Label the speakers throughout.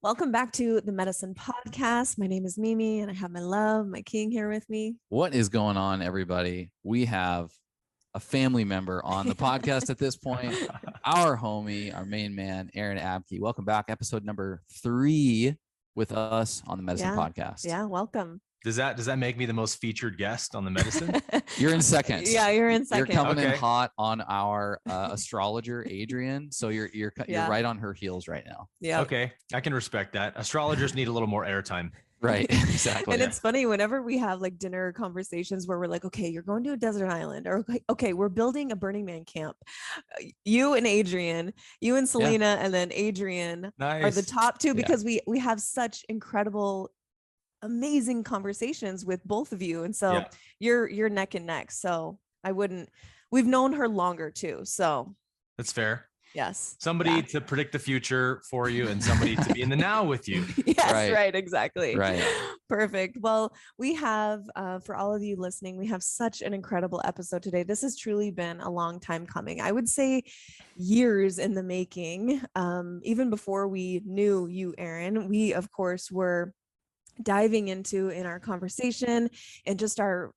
Speaker 1: Welcome back to the Medicin podcast. My name is Mimi and I have my love, my king here with me.
Speaker 2: What is going on, everybody? We have a family member on the podcast at this point, our homie, our main man, Aaron Abke. Welcome back. Episode number 3 with us on the Medicin podcast.
Speaker 1: Yeah, welcome.
Speaker 3: Does that make me the most featured guest on the Medicin?
Speaker 2: You're in second.
Speaker 1: Yeah, you're in second.
Speaker 2: You're coming in hot on our astrologer, Adrian. So you're right on her heels right now.
Speaker 1: Yeah.
Speaker 3: Okay, I can respect that. Astrologers need a little more airtime.
Speaker 2: Right, exactly.
Speaker 1: And it's funny whenever we have like dinner conversations where we're like, okay, you're going to a desert island, or okay, we're building a Burning Man camp. You and Adrian, you and Selena, and then Adrian are the top two because we have such incredible, amazing conversations with both of you, and so you're neck and neck. So we've known her longer too, so
Speaker 3: that's fair.
Speaker 1: Yes,
Speaker 3: somebody to predict the future for you and somebody to be in the now with you.
Speaker 1: Yes, right, exactly.
Speaker 2: Right.
Speaker 1: Perfect. Well, we have for all of you listening, we have such an incredible episode today. This has truly been a long time coming. I would say years in the making. Even before we knew you, Aaron, we of course were diving into in our conversation and just our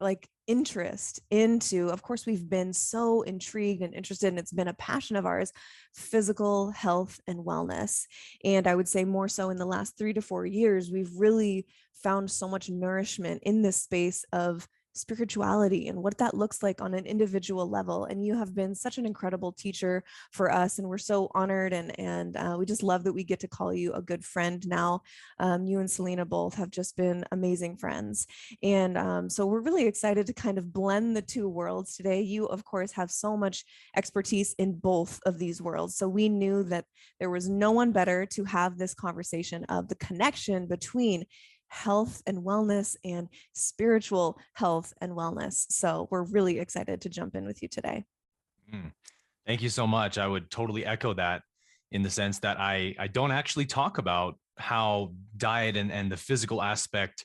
Speaker 1: interest into, of course, we've been so intrigued and interested, and it's been a passion of ours, physical health and wellness. And I would say more so in the last 3 to 4 years, we've really found so much nourishment in this space of spirituality and what that looks like on an individual level. And you have been such an incredible teacher for us, and we're so honored, and we just love that we get to call you a good friend now. You and Selena both have just been amazing friends, and so we're really excited to kind of blend the two worlds today. You of course have so much expertise in both of these worlds, so we knew that there was no one better to have this conversation of the connection between health and wellness and spiritual health and wellness. So we're really excited to jump in with you today.
Speaker 3: Thank you so much. I would totally echo that in the sense that I don't actually talk about how diet and the physical aspect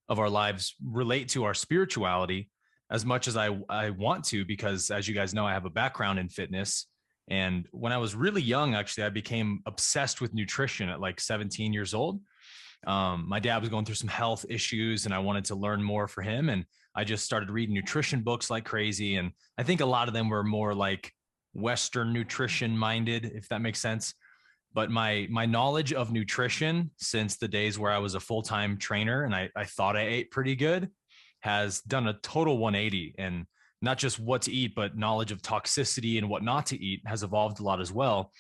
Speaker 3: of our lives relate to our spirituality as much as I want to, because as you guys know, I have a background in fitness. And when I was really young, actually, I became obsessed with nutrition at like 17 years old. My dad was going through some health issues and I wanted to learn more for him. And I just started reading nutrition books like crazy. And I think a lot of them were more like Western nutrition minded, if that makes sense. But my knowledge of nutrition since the days where I was a full-time trainer and I thought I ate pretty good has done a total 180, and not just what to eat, but knowledge of toxicity and what not to eat has evolved a lot as well.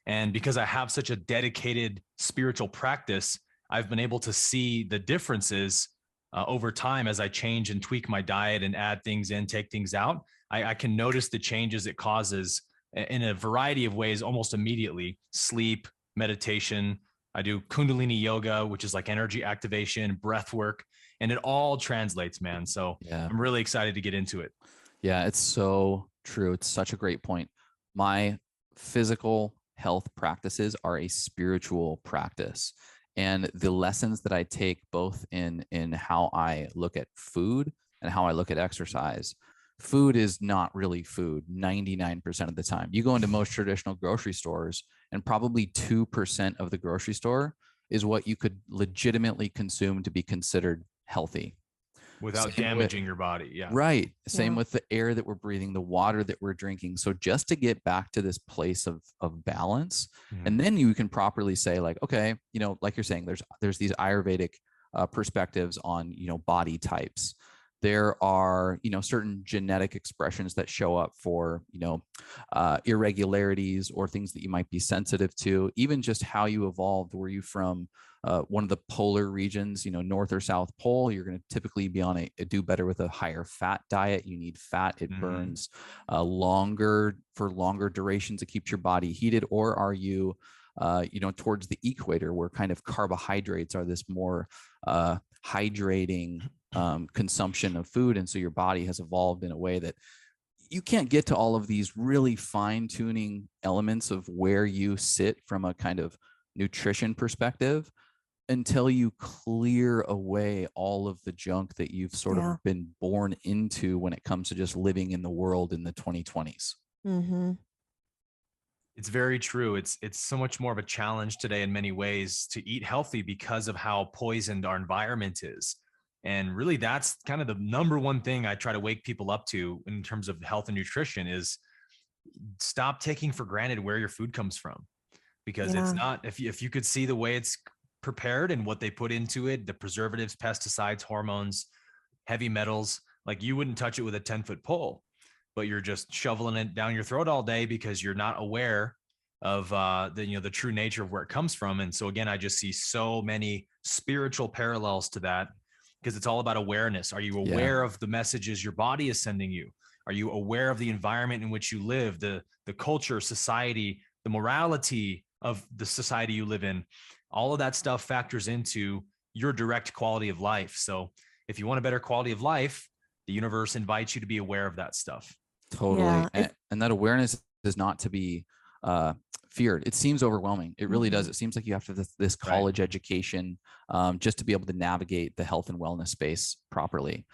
Speaker 3: And because I have such a dedicated spiritual practice, I've been able to see the differences over time as I change and tweak my diet and add things in, take things out. I can notice the changes it causes in a variety of ways almost immediately. Sleep, meditation. I do Kundalini yoga, which is like energy activation, breath work, and it all translates, man. So I'm really excited to get into it.
Speaker 2: Yeah, it's so true. It's such a great point. My physical health practices are a spiritual practice. And the lessons that I take both in how I look at food and how I look at exercise. Food is not really food 99% of the time. You go into most traditional grocery stores and probably 2% of the grocery store is what you could legitimately consume to be considered healthy.
Speaker 3: Without damaging your body. Yeah.
Speaker 2: Right. Same with the air that we're breathing, the water that we're drinking. So just to get back to this place of balance, and then you can properly say like, okay, like you're saying, there's these Ayurvedic perspectives on, body types. There are, certain genetic expressions that show up for, irregularities or things that you might be sensitive to. Even just how you evolved. Were you from one of the polar regions, North or South Pole? You're going to typically be on do better with a higher fat diet. You need fat. It burns longer durations. It keeps your body heated. Or are you, towards the equator where kind of carbohydrates are this more hydrating consumption of food. And so your body has evolved in a way that you can't get to all of these really fine tuning elements of where you sit from a kind of nutrition perspective until you clear away all of the junk that you've sort of been born into when it comes to just living in the world in the 2020s.
Speaker 3: It's very true. It's so much more of a challenge today in many ways to eat healthy because of how poisoned our environment is. And really that's kind of the number one thing I try to wake people up to in terms of health and nutrition is stop taking for granted where your food comes from, because it's
Speaker 1: Yeah.
Speaker 3: not, if you could see the way it's prepared and what they put into it, the preservatives, pesticides, hormones, heavy metals, like you wouldn't touch it with a 10-foot pole, but you're just shoveling it down your throat all day because you're not aware of the true nature of where it comes from. And so again, I just see so many spiritual parallels to that, because it's all about awareness. Are you aware of the messages your body is sending you? Are you aware of the environment in which you live, the culture, society, the morality of the society you live in? All of that stuff factors into your direct quality of life. So if you want a better quality of life, the universe invites you to be aware of that stuff.
Speaker 2: Totally.
Speaker 1: Yeah.
Speaker 2: And that awareness is not to be feared. It seems overwhelming. It really does.
Speaker 1: Mhm.
Speaker 2: It seems like you have to this college education just to be able to navigate the health and wellness space properly.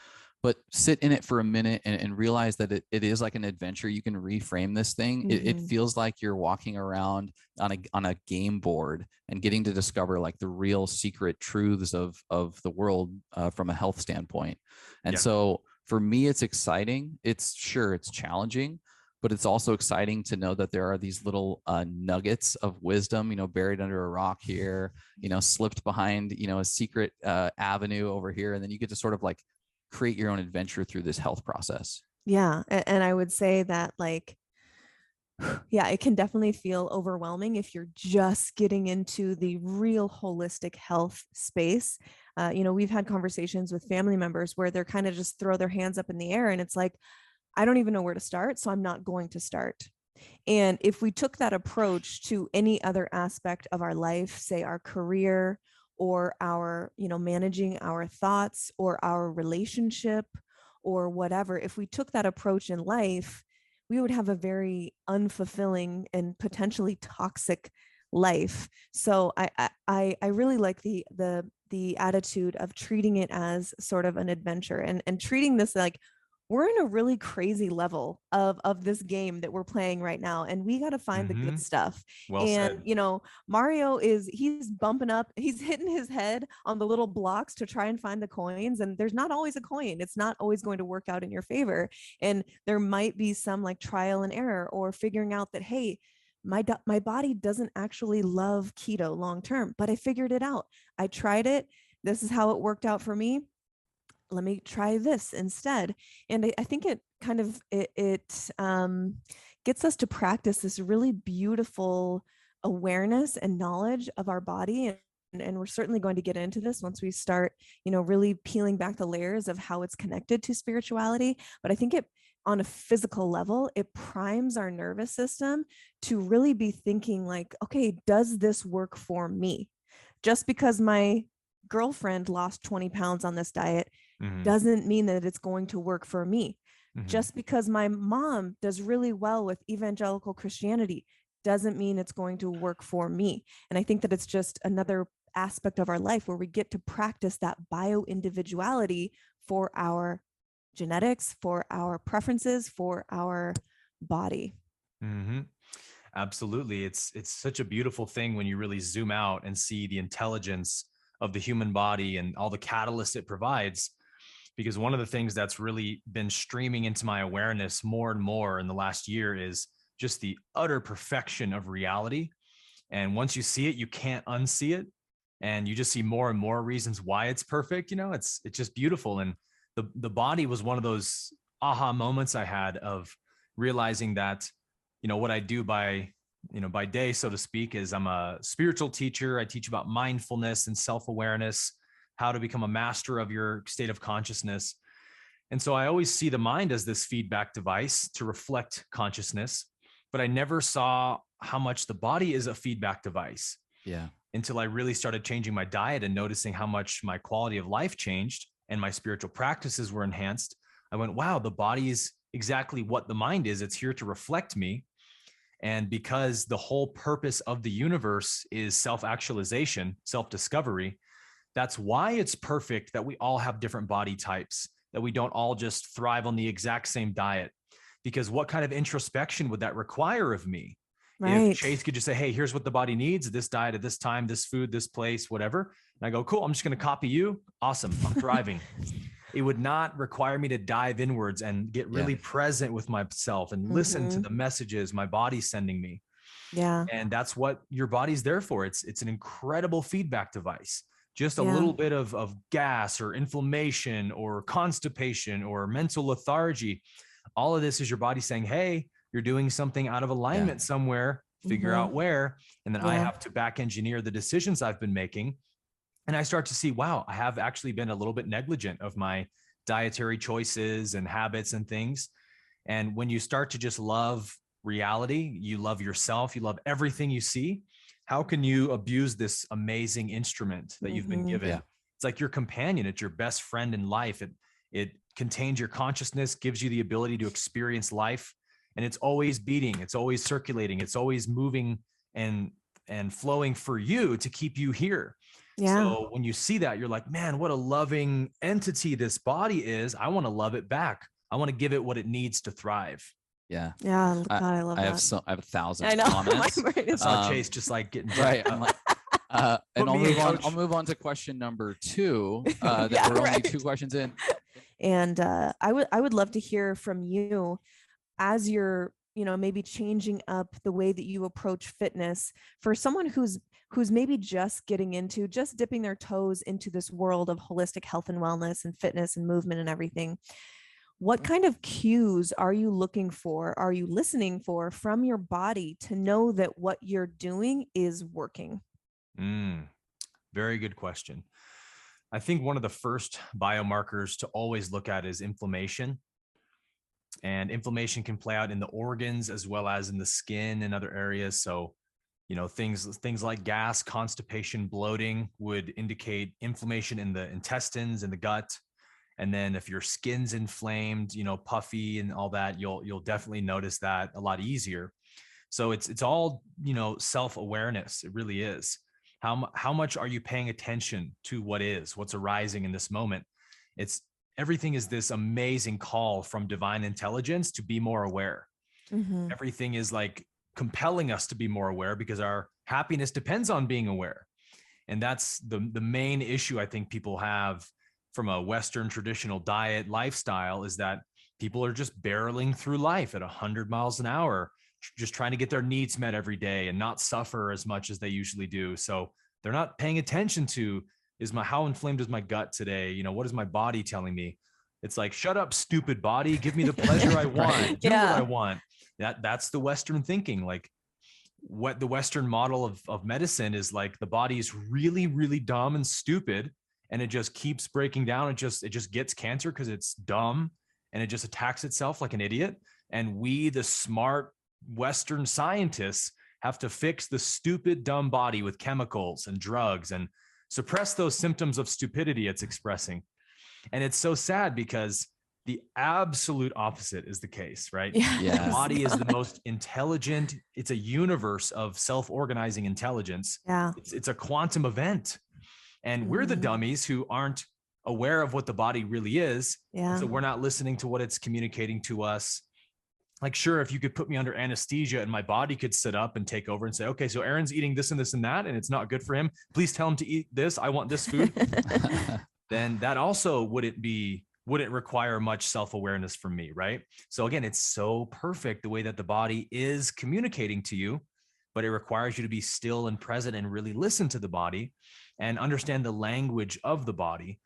Speaker 2: But sit in it for a minute and realize that it is like an adventure. You can reframe this thing. It
Speaker 1: Mhm.
Speaker 2: feels like you're walking around on a game board and getting to discover like the real secret truths of the world from a health standpoint. And so for me, it's exciting. It's challenging, but it's also exciting to know that there are these little nuggets of wisdom, buried under a rock here, slipped behind, a secret avenue over here. And then you get to sort of like create your own adventure through this health process.
Speaker 1: Yeah. And I would say that, like, yeah, it can definitely feel overwhelming if you're just getting into the real holistic health space. We've had conversations with family members where they're kind of just throw their hands up in the air and it's like, I don't even know where to start, so I'm not going to start. And if we took that approach to any other aspect of our life, say our career or our, managing our thoughts or our relationship or whatever, if we took that approach in life, we would have a very unfulfilling and potentially toxic life. So I really like the attitude of treating it as sort of an adventure and treating this like we're in a really crazy level of this game that we're playing right now, and we got to find the good stuff.
Speaker 3: Well
Speaker 1: And
Speaker 3: said.
Speaker 1: Mario he's bumping up, he's hitting his head on the little blocks to try and find the coins, and there's not always a coin. It's not always going to work out in your favor, and there might be some like trial and error or figuring out that, hey, my body doesn't actually love keto long term, but I figured it out. I tried it. This is how it worked out for me. Let me try this instead. And I think it kind of gets us to practice this really beautiful awareness and knowledge of our body. And we're certainly going to get into this once we start, really peeling back the layers of how it's connected to spirituality. But I think it, on a physical level, it primes our nervous system to really be thinking like, okay, does this work for me? Just because my girlfriend lost 20 pounds on this diet doesn't mean that it's going to work for me. Just because my mom does really well with evangelical Christianity doesn't mean it's going to work for me. And I think that it's just another aspect of our life where we get to practice that bio individuality for our genetics, for our preferences, for our body.
Speaker 3: Absolutely. It's such a beautiful thing when you really zoom out and see the intelligence of the human body and all the catalysts it provides. Because one of the things that's really been streaming into my awareness more and more in the last year is just the utter perfection of reality. And once you see it, you can't unsee it. And you just see more and more reasons why it's perfect. It's just beautiful. And the body was one of those aha moments I had of realizing that, what I do by day, so to speak, is I'm a spiritual teacher. I teach about mindfulness and self-awareness, how to become a master of your state of consciousness. And so I always see the mind as this feedback device to reflect consciousness, but I never saw how much the body is a feedback device.
Speaker 2: Yeah.
Speaker 3: Until I really started changing my diet and noticing how much my quality of life changed and my spiritual practices were enhanced. I went, wow, the body is exactly what the mind is. It's here to reflect me. And because the whole purpose of the universe is self-actualization, self-discovery, that's why it's perfect that we all have different body types, that we don't all just thrive on the exact same diet. Because what kind of introspection would that require of me?
Speaker 1: Right.
Speaker 3: If Chase could just say, hey, here's what the body needs, this diet at this time, this food, this place, whatever. And I go, cool, I'm just going to copy you. Awesome. I'm thriving. It would not require me to dive inwards and get really present with myself and listen to the messages my body's sending me.
Speaker 1: Yeah.
Speaker 3: And that's what your body's there for. It's an incredible feedback device. Just a little bit of gas or inflammation or constipation or mental lethargy. All of this is your body saying, hey, you're doing something out of alignment somewhere, figure out where. And then I have to back engineer the decisions I've been making. And I start to see, wow, I have actually been a little bit negligent of my dietary choices and habits and things. And when you start to just love reality, you love yourself, you love everything you see, how can you abuse this amazing instrument that you've been given? It's like your companion. It's your best friend in life. It contains your consciousness, gives you the ability to experience life. And it's always beating. It's always circulating. It's always moving and flowing for you to keep you here. So when you see that, you're like, man, what a loving entity this body is. I want to love it back. I want to give it what it needs to thrive.
Speaker 1: Yeah. God, I love that.
Speaker 2: I have 1,000
Speaker 1: I know.
Speaker 2: comments.
Speaker 3: I saw Chase just like getting
Speaker 2: right. I'm like, and I'll move on to question number 2. That we're only 2 questions in.
Speaker 1: And I would love to hear from you as you're, maybe changing up the way that you approach fitness for someone who's maybe just dipping their toes into this world of holistic health and wellness and fitness and movement and everything. What kind of cues are you looking for? Are you listening for from your body to know that what you're doing is working?
Speaker 3: Very good question. I think one of the first biomarkers to always look at is inflammation. And inflammation can play out in the organs as well as in the skin and other areas. So, things like gas, constipation, bloating would indicate inflammation in the intestines and the gut. And then if your skin's inflamed, puffy and all that, you'll definitely notice that a lot easier. So it's all, self-awareness. It really is. How much are you paying attention to what's arising in this moment? Everything is this amazing call from divine intelligence to be more aware. Everything is like compelling us to be more aware because our happiness depends on being aware. And that's the main issue I think people have from a Western traditional diet lifestyle, is that people are just barreling through life at 100 miles an hour, just trying to get their needs met every day and not suffer as much as they usually do. So they're not paying attention to, how inflamed is my gut today? What is my body telling me? It's like, shut up, stupid body. Give me the pleasure I want. Do what I want. That's the Western thinking. Like, what the Western model of medicine is like, the body is really, really dumb and stupid. And it just keeps breaking down. It just gets cancer because it's dumb and it just attacks itself like an idiot. And we, the smart Western scientists, have to fix the stupid, dumb body with chemicals and drugs and suppress those symptoms of stupidity it's expressing. And it's so sad because the absolute opposite is the case, right? The body is the most intelligent. It's a universe of self-organizing intelligence. It's a quantum event. And we're the dummies who aren't aware of what the body really is. So we're not listening to what it's communicating to us. Like, sure, if you could put me under anesthesia and my body could sit up and take over and say, okay, so Aaron's eating this and this and that, and it's not good for him. Please tell him to eat this. I want this food. Then that also wouldn't require much self-awareness from me, right? So again, it's so perfect the way that the body is communicating to you, but it requires you to be still and present and really listen to the body and understand the language of the body.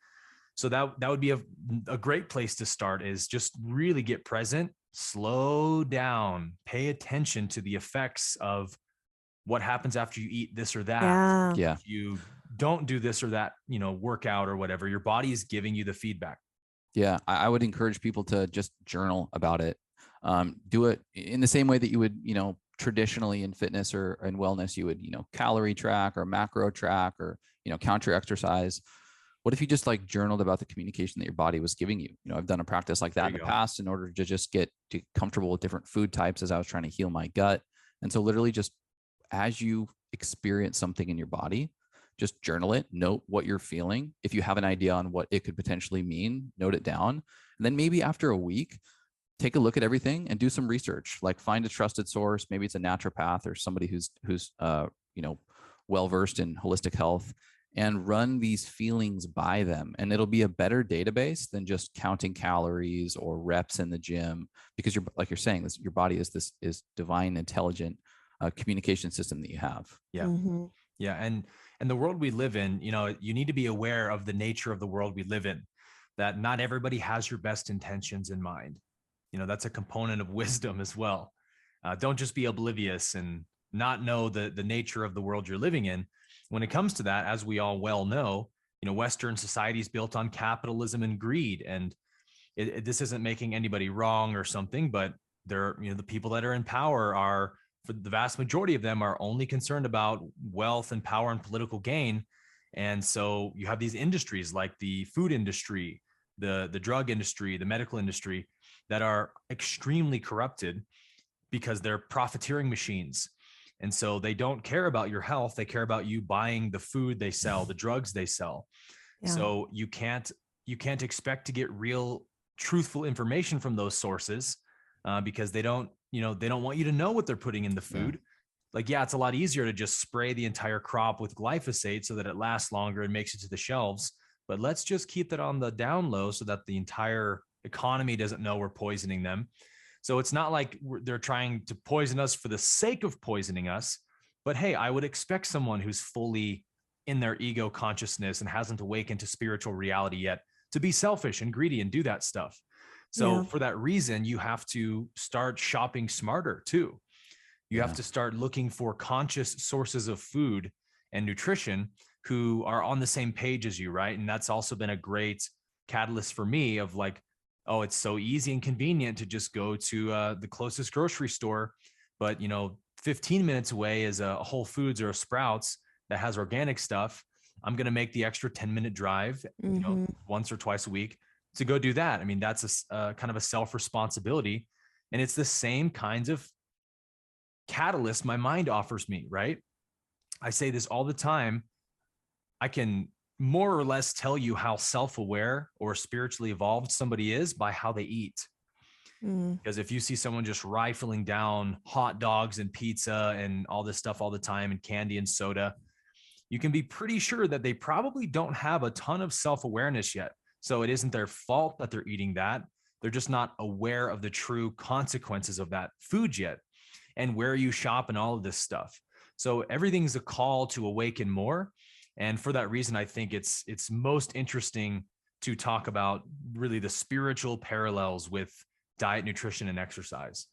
Speaker 3: So that would be a great place to start, is just really get present, slow down, pay attention to the effects of what happens after you eat this or that. If you don't do this or that, workout or whatever, your body is giving you the feedback.
Speaker 2: I would encourage people to just journal about it. Do it in the same way that you would, traditionally in fitness or in wellness, you would, calorie track or macro track or, count your exercise. What if you just like journaled about the communication that your body was giving you? I've done a practice like that in the past in order to just get comfortable with different food types as I was trying to heal my gut. And so literally just as you experience something in your body, just journal it, note what you're feeling. If you have an idea on what it could potentially mean, note it down. And then maybe after a week, take a look at everything and do some research. Like find a trusted source. Maybe it's a naturopath or somebody who's well versed in holistic health, and run these feelings by them. And it'll be a better database than just counting calories or reps in the gym, because you're, like you're saying, this, your body is divine, intelligent communication system that you have.
Speaker 3: Yeah.
Speaker 1: Mm-hmm.
Speaker 3: Yeah. And the world we live in, you need to be aware of the nature of the world we live in, that not everybody has your best intentions in mind. That's a component of wisdom as well. Don't just be oblivious and not know the nature of the world you're living in. When it comes to that, as we all well know, Western society is built on capitalism and greed. And this isn't making anybody wrong or something, but the people that are in power are, for the vast majority of them, are only concerned about wealth and power and political gain. And so you have these industries like the food industry, the drug industry, the medical industry, that are extremely corrupted because they're profiteering machines. And so they don't care about your health. They care about you buying the food they sell, the drugs they sell. Yeah. So you can't expect to get real, truthful information from those sources because they don't want you to know what they're putting in the food. Yeah. It's a lot easier to just spray the entire crop with glyphosate so that it lasts longer and makes it to the shelves. But let's just keep that on the down low so that the entire economy doesn't know we're poisoning them. So it's not like they're trying to poison us for the sake of poisoning us. But hey, I would expect someone who's fully in their ego consciousness and hasn't awakened to spiritual reality yet to be selfish and greedy and do that stuff. So for that reason, you have to start shopping smarter too. You have to start looking for conscious sources of food and nutrition who are on the same page as you, right? And that's also been a great catalyst for me of like, oh, it's so easy and convenient to just go to the closest grocery store. But, 15 minutes away is a Whole Foods or a Sprouts that has organic stuff. I'm going to make the extra 10-minute drive, once or twice a week to go do that. I mean, that's a kind of a self-responsibility. And it's the same kinds of catalyst my mind offers me, right? I say this all the time. I can more or less tell you how self-aware or spiritually evolved somebody is by how they eat. Because if you see someone just rifling down hot dogs and pizza and all this stuff all the time and candy and soda, you can be pretty sure that they probably don't have a ton of self-awareness yet. So it isn't their fault that they're eating that. They're just not aware of the true consequences of that food yet and where you shop and all of this stuff. So everything's a call to awaken more. And for that reason, I think it's most interesting to talk about really the spiritual parallels with diet, nutrition, and exercise.